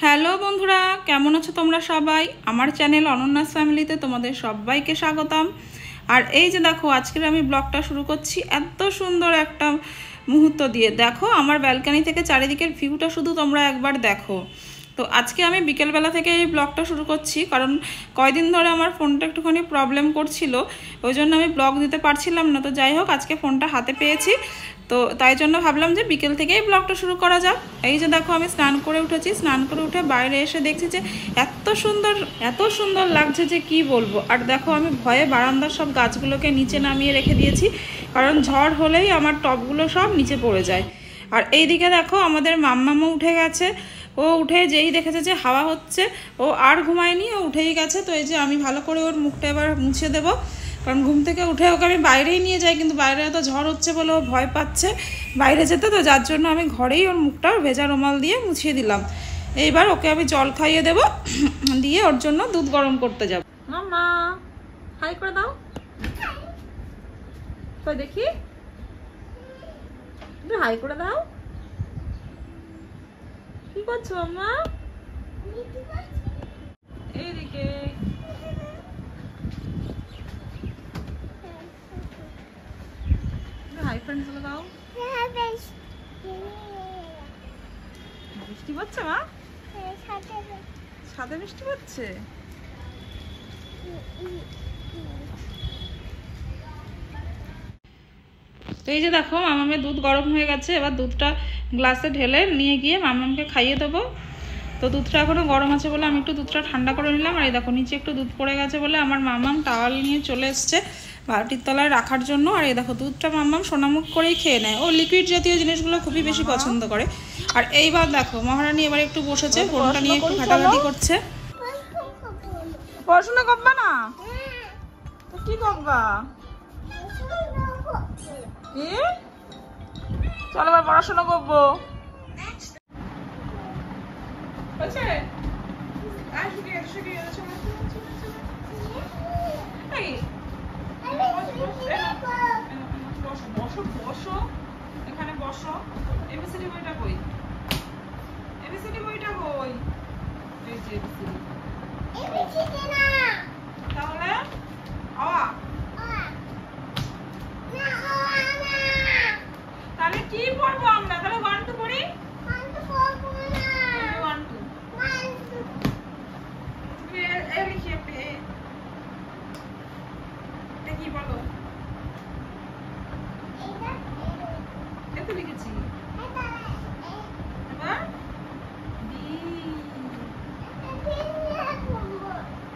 Hello বন্ধুরা, কেমন আছো তোমরা সবাই? আমার চ্যানেল অনন্যাস ফ্যামিলিতে তোমাদের সবাইকে স্বাগতম। আর এই যে দেখো, আজকের আমি ব্লগটা শুরু করছি এত সুন্দর একটা মুহূর্ত দিয়ে। দেখো আমার ব্যালকনি থেকে চারিদিকের ভিউটা শুধু তোমরা একবার দেখো। তো আজকে আমি বিকেলবেলা থেকে এই ব্লগটা শুরু করছি, কারণ কয়দিন ধরে আমার ফোনটা একটুখানি প্রবলেম করছিল, ওই জন্য আমি ব্লগ দিতে পারছিলাম না। তো যাই হোক, আজকে ফোনটা হাতে পেয়েছি, তো তাই জন্য ভাবলাম যে বিকেল থেকেই ব্লগটা শুরু করা যাক। এই যে দেখো, আমি স্নান করে উঠেছি, স্নান করে উঠে বাইরে এসে দেখছি যে এত সুন্দর লাগছে যে কি বলবো। আর দেখো, আমি ভয়ে বারান্দার সব গাছগুলোকে নিচে নামিয়ে রেখে দিয়েছি, কারণ ঝড় হলেই আমার টবগুলো সব নিচে পড়ে যায়। আর এই দিকে দেখো, আমাদের মাম্মামও উঠে গেছে। ও উঠে যেই দেখেছে যে হাওয়া হচ্ছে, ও আর ঘুমায়নি, ও উঠেই গেছে। তো এই যে আমি ভালো করে ওর মুখটা এবার মুছে দেবো, কারণ ঘুম থেকে উঠে ওকে আমি বাইরেই নিয়ে যাই, কিন্তু বাইরে এত ঝড় হচ্ছে বলে ও ভয় পাচ্ছে বাইরে যেতে। তো যার জন্য আমি ঘরেই ওর মুখটা ভেজা রুমাল দিয়ে মুছিয়ে দিলাম। এইবার ওকে আমি জল খাইয়ে দেবো, দিয়ে ওর জন্য দুধ গরম করতে যাব। মাম্মা, হাই করে দাও তো দেখি, হাই করে দাও। কি করছো মাম্মা? এইদিকে হাই ফ্রেন্ডস বলে দাও। বৃষ্টি পড়ছে মা? ছাদে বৃষ্টি পড়ছে? তো এই যে দেখো, মামামের দুধ গরম হয়ে গেছে। এবার দুধটা গ্লাসে ঢেলে নিয়ে গিয়ে মামামকে খাইয়ে দেবো। তো দুধটা এখনও গরম আছে বলে আমি একটু দুধটা ঠান্ডা করে নিলাম। আর এই দেখো, নিচে একটু দুধ পড়ে গেছে বলে আমার মামাম টাওয়াল নিয়ে চলে এসছে বালতির তলায় রাখার জন্য। আর এই দেখো, দুধটা মামাম সোনামুখ করেই খেয়ে নেয়। ও লিকুইড জাতীয় জিনিসগুলো খুবই বেশি পছন্দ করে। আর এইবার দেখো, মহারানী এবার একটু বসেছে, ফোনটা নিয়ে একটু ঘাটাঘাটি করছে। পড়াশোনা করবা না? তো কি করবা? কি? চলো এবার পড়াশোনা করবো। এখানে বসো। এবিসিডি বইটা কই? এবিসিডি বইটা কই? এই যে এবিসিডি না, তাহলে আওয়া তাহলে কি পড়বো আমরা? তাহলে 1 2 পড়ি। 1 2 পড়বো না, 1 2 এ লিখি আপনি। এটা কি বলো? এটা লিখেছি। এবার বি,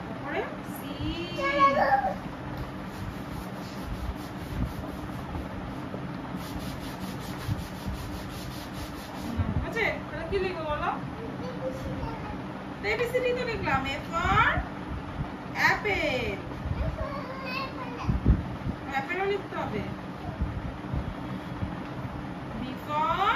তারপরে সি। আছে, তাহলে কি লিখবো বলো? এবিসিডি তো লিখলাম। এ ফর অ্যাপেল, অ্যাপেলও লিখতে হবে। বি ফর,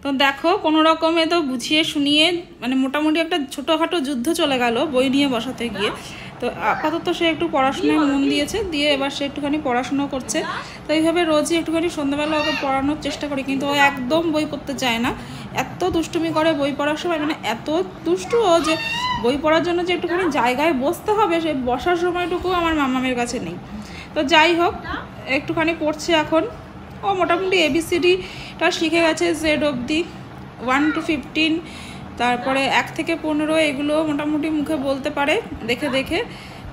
তো দেখো, কোনো রকমে তো বুঝিয়ে শুনিয়ে মানে মোটামুটি একটা ছোটোখাটো যুদ্ধ চলে গেল বই নিয়ে বসাতে গিয়ে। তো আপাতত সে একটু পড়াশোনায় মন দিয়েছে, দিয়ে এবার সে একটুখানি পড়াশুনো করছে। তো এইভাবে রোজই একটুখানি সন্ধ্যাবেলা ওকে পড়ানোর চেষ্টা করি, কিন্তু ও একদম বই পড়তে চায় না। এত দুষ্টুমি করে বই পড়ার সময়, মানে এত দুষ্টু ও যে বই পড়ার জন্য যে একটুখানি জায়গায় বসতে হবে, সেই বসার সময়টুকু আমার মামামের কাছে নেই। তো যাই হোক, একটুখানি পড়ছে এখন। ও মোটামুটি এবিসিডিটা শিখে গেছে, জেড অবধি 1 to 15, তারপরে 1 থেকে 15 এগুলো মোটামুটি মুখে বলতে পারে দেখে দেখে।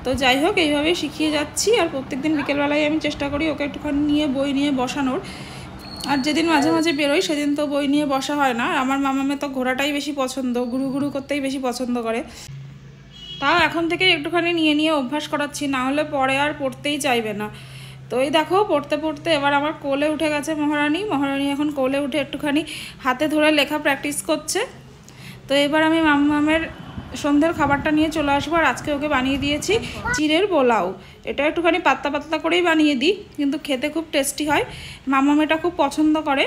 তো যাই হোক, এইভাবেই শিখিয়ে যাচ্ছি। আর প্রত্যেকদিন বিকেলবেলায় আমি চেষ্টা করি ওকে একটুখানি নিয়ে বই নিয়ে বসানোর। আর যেদিন মাঝে মাঝে বেরোই সেদিন তো বই নিয়ে বসা হয় না। আমার মামামে তো ঘোরাটাই বেশি পছন্দ, ঘুরু ঘুরু করতেই বেশি পছন্দ করে। তাও এখন থেকে একটুখানি নিয়ে নিয়ে অভ্যাস করাচ্ছি, না হলে পরে আর পড়তেই চাইবে না। তো এই দেখো, পড়তে পড়তে এবার আমার কোলে উঠে গেছে মহারানী। মহারানী এখন কোলে উঠে একটুখানি হাতে ধরে লেখা প্র্যাকটিস করছে। তো এবার আমি মামামের সন্ধ্যের খাবারটা নিয়ে চলে আসবো। আর আজকে ওকে বানিয়ে দিয়েছি চিড়ের পোলাও। এটা একটুখানি পাতলা পাতলা করেই বানিয়ে দিই, কিন্তু খেতে খুব টেস্টি হয়। মামাম এটা খুব পছন্দ করে।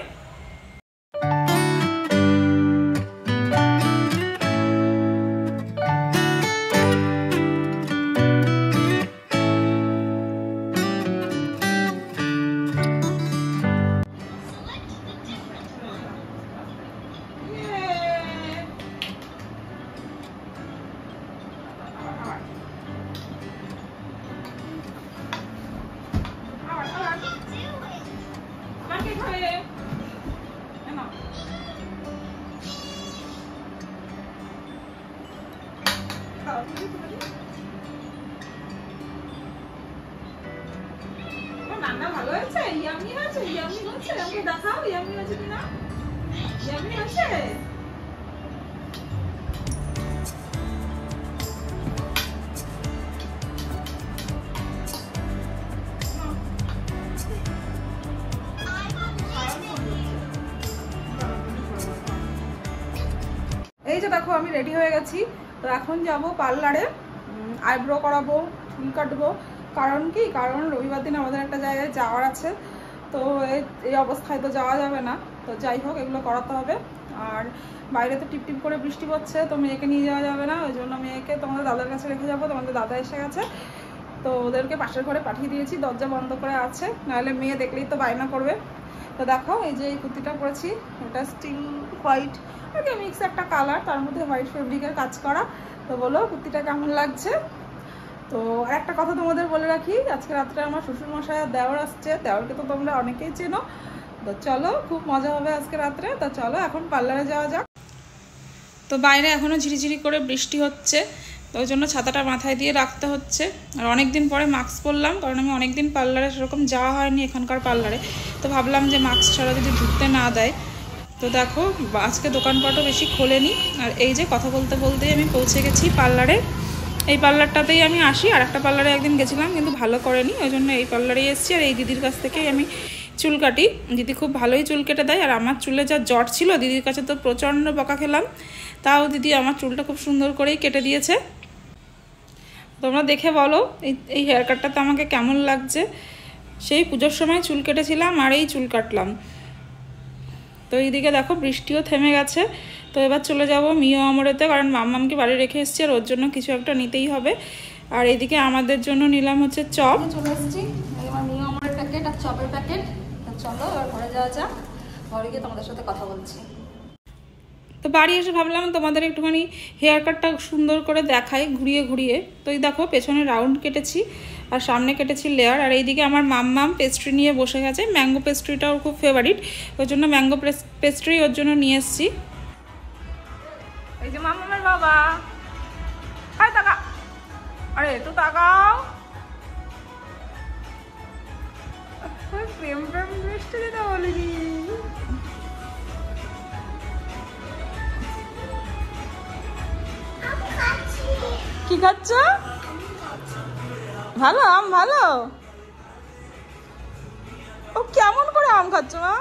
রান্না ভালো হয়েছে, ইয়ামি হয়েছে, ইয়ামি হয়েছে, আমাকে দেখাও ইয়ামি হয়েছে কিনা। ইয়ামি হয়েছে। এই যে দেখো আমি রেডি হয়ে গেছি। তো এখন যাব পার্লারে, আইব্রো করাবো, চুল কাটবো। কারণ কি, কারণ রবিবার দিন আমাদের একটা জায়গায় যাওয়ার আছে। তো এই অবস্থায় তো যাওয়া যাবে না। তো যাই হোক, এগুলো করাতে হবে। আর বাইরে তো টিপ টিপ করে বৃষ্টি পড়ছে, তো মেয়েকে নিয়ে যাওয়া যাবে না। ওই জন্য মেয়েকে তোমাদের দাদার কাছে রেখে যাবো। তোমাদের দাদা এসে গেছে, তো ওদেরকে পাশের ঘরে পাঠিয়ে দিয়েছি, দরজা বন্ধ করে আছে, নাহলে মেয়ে দেখলেই তো বায়না করবে। তো দেখো এই যে এই কুর্তিটা পরেছি, এটা স্টিল হোয়াইট আর কি মিক্স একটা কালার, তার মধ্যে হোয়াইট ফেব্রিকের কাজ করা। তো বলো কুর্তিটা কেমন লাগছে। তো আর একটা কথা তোমাদের বলে রাখি, আজকে রাত্রে আমার শ্বশুরমশাই আর দেওর আসছে। দেওরকে তো তোমরা অনেকেই চেনো। তো চলো, খুব মজা হবে আজকে রাত্রে। তো চলো এখন পার্লারে যাওয়া যাক। তো বাইরে এখনও ঝিরিঝিরি করে বৃষ্টি হচ্ছে, তো ওই জন্য ছাতাটা মাথায় দিয়ে রাখতে হচ্ছে। আর অনেক দিন পরে মাস্ক পরলাম, কারণ আমি অনেক দিন পার্লারে সেরকম যাওয়া হয়নি এখানকার পার্লারে। তো ভাবলাম যে মাস্ক ছাড়া যদি ঢুকতে না দেয়। তো দেখো আজকে দোকানপাটও বেশি খোলেনি। আর এই যে কথা বলতে বলতেই আমি পৌঁছে গেছি পার্লারে। এই পার্লারটাতেই আমি আসি। আর একটা পার্লারে একদিন গেছিলাম, কিন্তু ভালো করেনি, ওই জন্য এই পার্লারেই এসেছি। আর এই দিদির কাছ থেকেই আমি চুল কাটি। দিদি খুব ভালোই চুল কেটে দেয়। আর আমার চুলে যা জট ছিল, দিদির কাছে তো প্রচণ্ড বকা খেলাম, তাও দিদি আমার চুলটা খুব সুন্দর করেই কেটে দিয়েছে। তোমরা দেখে বলো এই হেয়ার কাটটাতে আমাকে কেমন লাগছে। সেই পুজোর সময় চুল কেটেছিলাম আর এই চুল কাটলাম। তো এইদিকে দেখো বৃষ্টিও থেমে গেছে। তো এবার চলে যাব মিও আমরেতে, কারণ মাম্মামকে বাড়ি রেখে এসেছি, আর ওর জন্য কিছু একটা নিতেই হবে। আর এইদিকে আমাদের জন্য নিলাম হচ্ছে চপ। চলে এসেছি এবার মিও আমরের প্যাকেট আর চপের প্যাকেট। চলো এবার ঘরে যাওয়া যাক, ঘরে গিয়ে তোমাদের সাথে কথা বলছি। তো বাড়ি এসে ভাবলাম তোমাদের একটুখানি হেয়ার কাটটা সুন্দর করে দেখাই ঘুরিয়ে ঘুরিয়ে। তো এই দেখো পেছনে রাউন্ড কেটেছি আর সামনে কেটেছি লেয়ার। আর এইদিকে আমার মাম্মাম পেস্ট্রি নিয়ে বসে গেছে। ম্যাঙ্গো পেস্ট্রিটা ওর খুব ফেভারিট, ওই জন্য ম্যাঙ্গো পেস্ট্রি ওর জন্য নিয়ে এসেছি। এই যে মাম্মামের বাবা, আরে তাকা, আরে তো তাকাও। প্রেম প্রেম মিষ্টি দিতে বলিনি। কি খাচ্ছ? ভালো আম, ভালো। ও কেমন করে আম খাচ্ছ মা?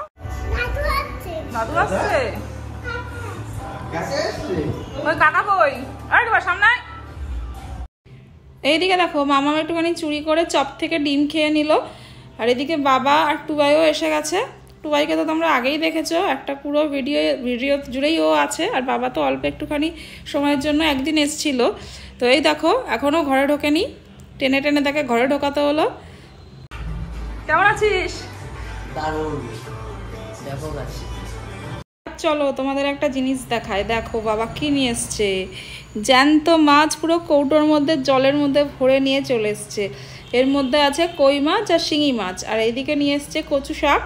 দাদু আসছে। ওই কাকা কই? আরে তোমার সামনে। এইদিকে দেখো মামা একটুখানি চুরি করে চপ থেকে ডিম খেয়ে নিল। আর এদিকে বাবা আর টুবাইও এসে গেছে। টুবাইকে তো তোমরা আগেই দেখেছো, একটা পুরো ভিডিও জুড়েই ও আছে। আর বাবা তো অল্প একটুখানি সময়ের জন্য একদিন এসেছিল। তো এই দেখো এখনও ঘরে ঢোকেনি, টেনে টেনে তাকে ঘরে ঢোকাতে হলো। কেমন আছিস? চলো তোমাদের একটা জিনিস দেখায়। দেখো বাবা কি নিয়ে এসছে, জ্যান্ত মাছ পুরো কৌটোর মধ্যে জলের মধ্যে ভরে নিয়ে চলে এসছে। এর মধ্যে আছে কই মাছ আর শিঙি মাছ। আর এইদিকে নিয়ে এসছে কচু শাক।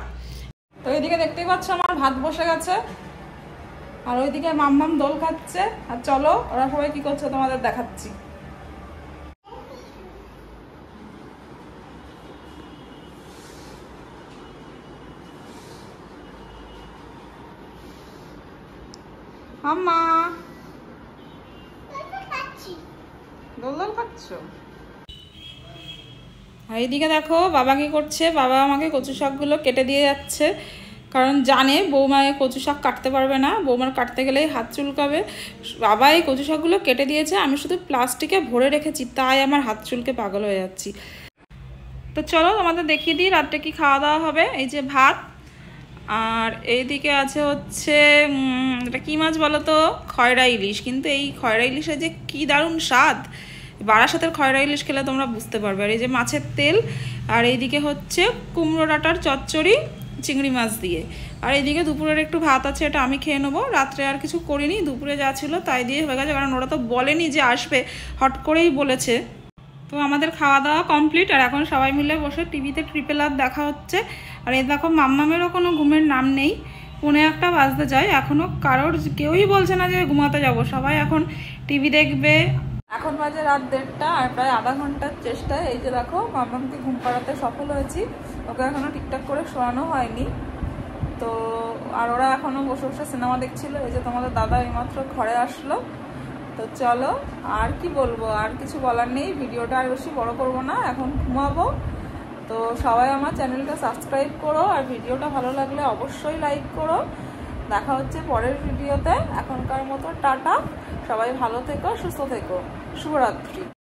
তো এইদিকে দেখতেই পাচ্ছ আমার ভাত বসে গেছে, আর ওইদিকে মাম্মাম দোল খাচ্ছে। আর চলো ওরা সবাই কি করছে তোমাদের দেখাচ্ছি। আম্মা দোল দোল খাচ্ছ? আর এইদিকে দেখো বাবা কি করছে, বাবা আমাকে কচু শাকগুলো কেটে দিয়ে যাচ্ছে। কারণ জানে বৌমাকে কচু শাক কাটতে পারবে না, বৌমার কাটতে গেলেই হাত চুলকাবে। বাবা এই কচু শাকগুলো কেটে দিয়েছে, আমি শুধু প্লাস্টিকে ভরে রেখেছি, তাই আমার হাত চুলকে পাগল হয়ে যাচ্ছি। তো চলো তোমাদের দেখিয়ে দিই রাত্রে কি খাওয়া দাওয়া হবে। এই যে ভাত, আর এইদিকে আছে হচ্ছে এটা কী মাছ বলো তো, খয়রা ইলিশ। কিন্তু এই খয়রা ইলিশের যে কী দারুণ স্বাদ, বারাসাতের খয়রা ইলিশ খেলে তোমরা বুঝতে পারবে। আর এই যে মাছের তেল, আর এইদিকে হচ্ছে কুমড়ো ডাঁটার চচ্চড়ি চিংড়ি মাছ দিয়ে। আর এইদিকে দুপুরের একটু ভাত আছে, এটা আমি খেয়ে নেবো। রাত্রে আর কিছু করিনি, দুপুরে যা ছিল তাই দিয়ে হয়ে গেছে। কারণ ওরা তো বলেনি যে আসবে, হট করেই বলেছে। তো আমাদের খাওয়া দাওয়া কমপ্লিট। আর এখন সবাই মিলে বসে টিভিতে ট্রিপল আর দেখা হচ্ছে। আর এই দেখো মাম্মামেরও কোনো ঘুমের নাম নেই, 1:45 বাজতে যায়, এখনও কারোর কেউই বলছে না যে ঘুমাতে যাব, সবাই এখন টিভি দেখবে। এখন বাজে রাত 1:30 আর প্রায় আধা ঘন্টার চেষ্টায় এই যে দেখো মাম্মামকে ঘুম পাড়াতে সফল হয়েছি। ওকে এখনও ঠিকঠাক করে শোয়ানো হয়নি তো, আর ওরা এখনও বসে বসে সিনেমা দেখছিল। এই যে তোমাদের দাদা এইমাত্র ঘরে আসলো। তো চলো, আর কি বলবো, আর কিছু বলার নেই, ভিডিওটা আর বেশি বড় করবো না, এখন ঘুমাবো। তো সবাই আমার চ্যানেলটা সাবস্ক্রাইব করো, আর ভিডিওটা ভালো লাগলে অবশ্যই লাইক করো। দেখা হচ্ছে পরের ভিডিওতে, এখনকার মতো টাটা, সবাই ভালো থেকো, সুস্থ থেকো, শুভরাত্রি।